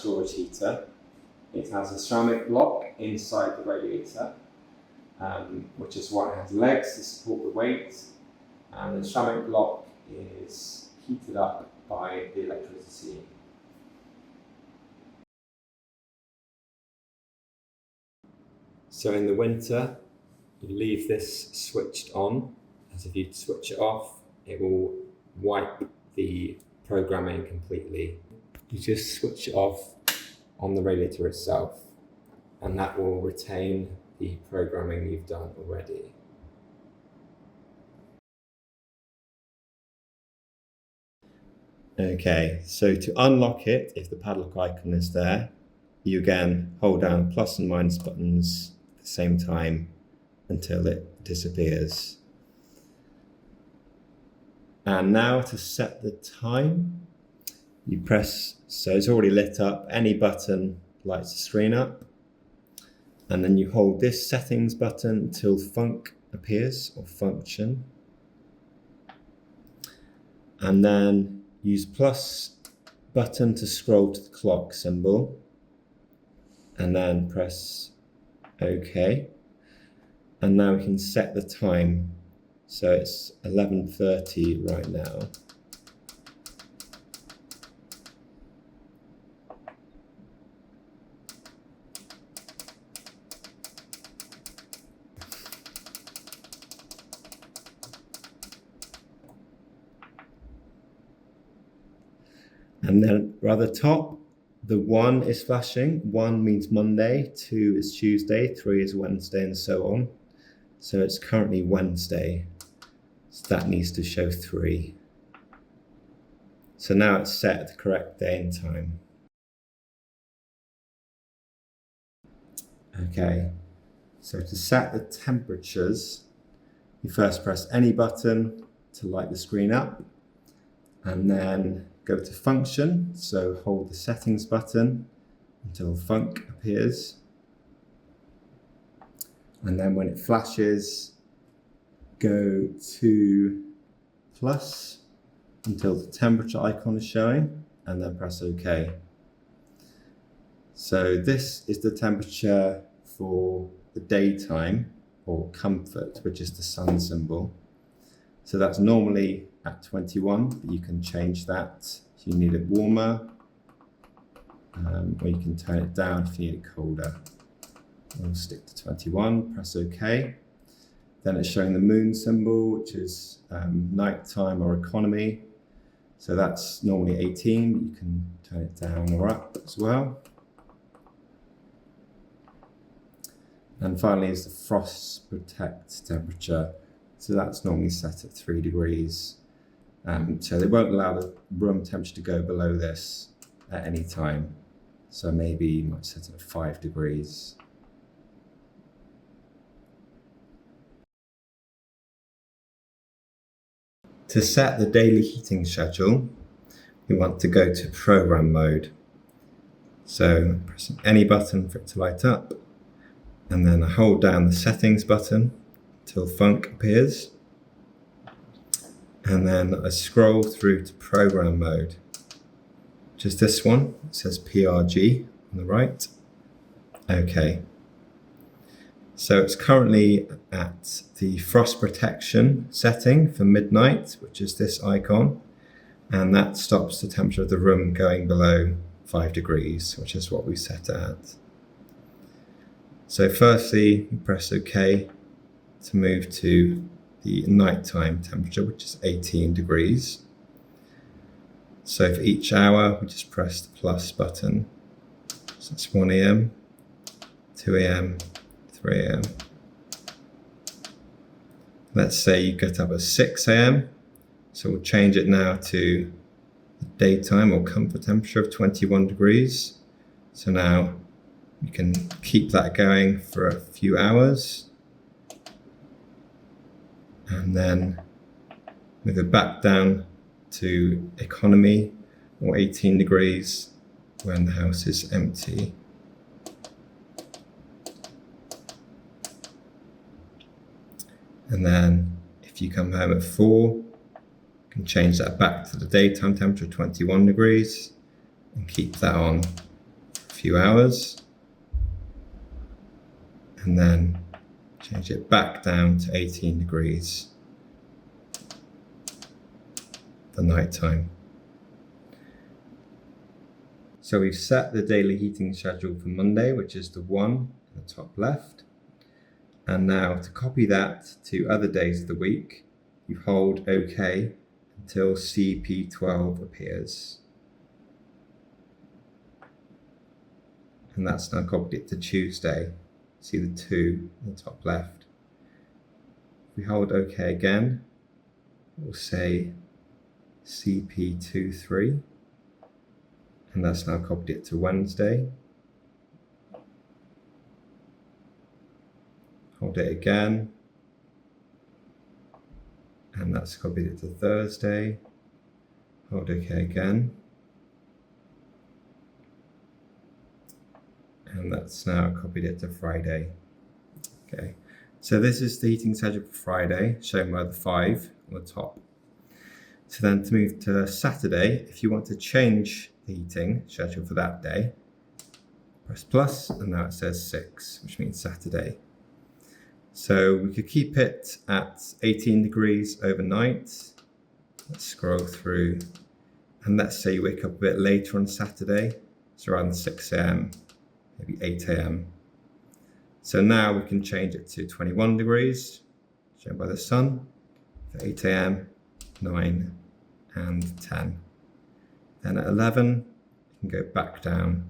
storage heater. It has a ceramic block inside the radiator, which is why it has legs to support the weight, and the ceramic block is heated up by the electricity. So in the winter, you leave this switched on, as if you'd switch it off, it will wipe the programming completely. You just switch it off on the radiator itself, and that will retain the programming you've done already. Okay, so to unlock it, if the padlock icon is there, you again hold down plus and minus buttons at the same time until it disappears. And now to set the time, you press, so it's already lit up, any button lights the screen up, and then you hold this settings button until func appears, or function, and then use plus button to scroll to the clock symbol, and then press OK. And now we can set the time. So it's 11:30 right now. And then right at the top, the 1 is flashing. 1 means Monday, 2 is Tuesday, 3 is Wednesday, and so on. So it's currently Wednesday, so that needs to show 3. So now it's set at the correct day and time. Okay, so to set the temperatures, you first press any button to light the screen up, and then go to function, so hold the settings button until func appears. And then when it flashes, go to plus until the temperature icon is showing, and then press OK. So this is the temperature for the daytime, or comfort, which is the sun symbol. So that's normally at 21, but you can change that if you need it warmer, or you can turn it down if you need it colder. We'll stick to 21, press OK. Then it's showing the moon symbol, which is nighttime or economy. So that's normally 18, but you can turn it down or up as well. And finally is the frost protect temperature. So that's normally set at 3 degrees. So they won't allow the room temperature to go below this at any time. So maybe you might set it at 5 degrees. To set the daily heating schedule, we want to go to program mode. So pressing any button for it to light up, and then I hold down the settings button till func appears, and then I scroll through to program mode, which is this one. It says PRG on the right. Okay. So it's currently at the frost protection setting for midnight, which is this icon, and that stops the temperature of the room going below 5 degrees, which is what we set it at. So firstly, we press OK to move to the nighttime temperature, which is 18 degrees. So for each hour, we just press the plus button. So it's 1 AM, 2 AM, 3 AM. Let's say you get up at 6 AM. So we'll change it now to the daytime or comfort temperature of 21 degrees. So now you can keep that going for a few hours. And then move it back down to economy or 18 degrees when the house is empty. And then if you come home at 4, you can change that back to the daytime temperature, 21 degrees, and keep that on few hours, and then change it back down to 18 degrees for night time. So we've set the daily heating schedule for Monday, which is the 1 in the top left. And now to copy that to other days of the week, you hold OK until CP12 appears. And that's now copied it to Tuesday. See the 2 in the top left. If we hold OK again, we'll say CP23. And that's now copied it to Wednesday. Hold it again. And that's copied it to Thursday. Hold OK again. And that's now copied it to Friday. Okay, so this is the heating schedule for Friday, shown by the 5 on the top. So then to move to Saturday, if you want to change the heating schedule for that day, press plus, and now it says 6, which means Saturday. So we could keep it at 18 degrees overnight. Let's scroll through, and let's say you wake up a bit later on Saturday, so around 6 AM, maybe 8 AM. So now we can change it to 21 degrees, shown by the sun, for 8 AM, 9, and 10. Then at 11, you can go back down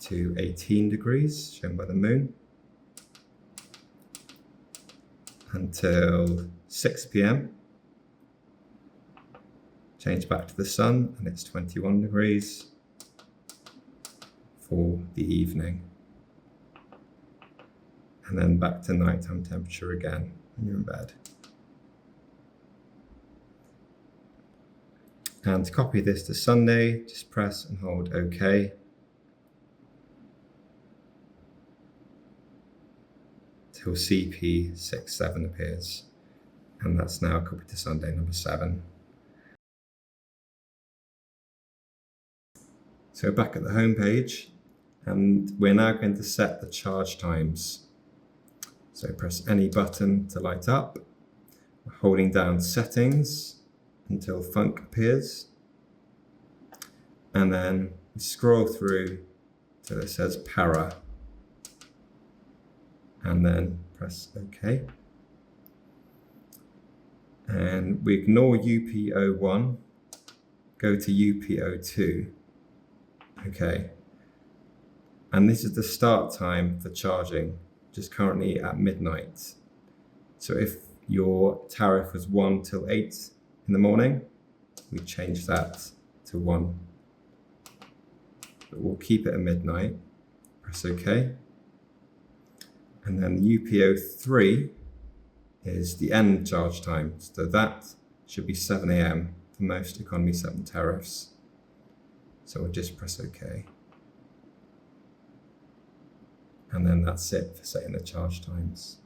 to 18 degrees, shown by the moon, until 6 PM. Change back to the sun, and it's 21 degrees for the evening. And then back to nighttime temperature again when you're in bed. And to copy this to Sunday, just press and hold OK. Till CP67 appears. And that's now copied to Sunday number 7. So back at the home page, and we're now going to set the charge times. So press any button to light up, holding down settings until Funk appears. And then we scroll through till it says Para. And then press OK. And we ignore UP01, go to UP02. Okay. And this is the start time for charging, which is currently at midnight. So if your tariff was 1 till 8 in the morning, we change that to 1. But we'll keep it at midnight. Press OK. And then the UP03 is the end charge time. So that should be 7 AM for most Economy 7 tariffs. So we'll just press OK. And then that's it for setting the charge times.